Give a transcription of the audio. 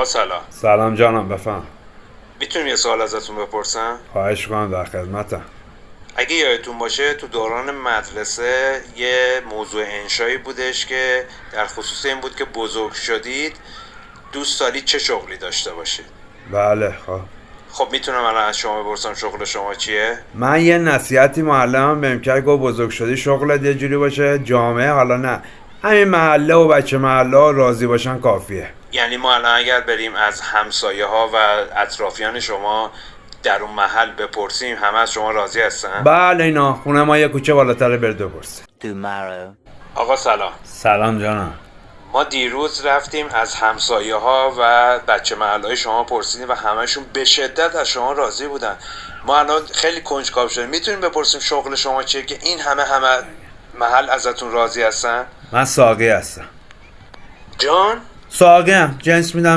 سلام. سلام جانم، بفهم. میتونیم یه سوال ازتون بپرسم؟ خواهش کنم، در خدمتم. اگه یادتون باشه تو دوران مدرسه یه موضوع انشایی بودش که در خصوص این بود که بزرگ شدید دوست دارید چه شغلی داشته باشید. بله. خب میتونم الان از شما بپرسم شغل شما چیه؟ من یه نصیحتی معلمم بهم کرد، گفت بزرگ شدی شغلت یه جوری باشه جامعه، حالا نه همین محله و بچه محله ها راضی باشن کافیه. یعنی ما الان اگر بریم از همسایه ها و اطرافیان شما در اون محل بپرسیم همه از شما راضی هستن؟ بله، اینا خونه ما یه کوچه بالاتر، برید بپرسید. آقا سلام. سلام جانم. ما دیروز رفتیم از همسایه ها و بچه محل های شما پرسیدیم و همهشون به شدت از شما راضی بودن. ما الان خیلی کنجکاو شدیم، میتونیم بپرسیم شغل شما چیه که این همه محل ازتون راضی هستن؟ من ساقی هستم. جان؟ ساقی هم جنس میدم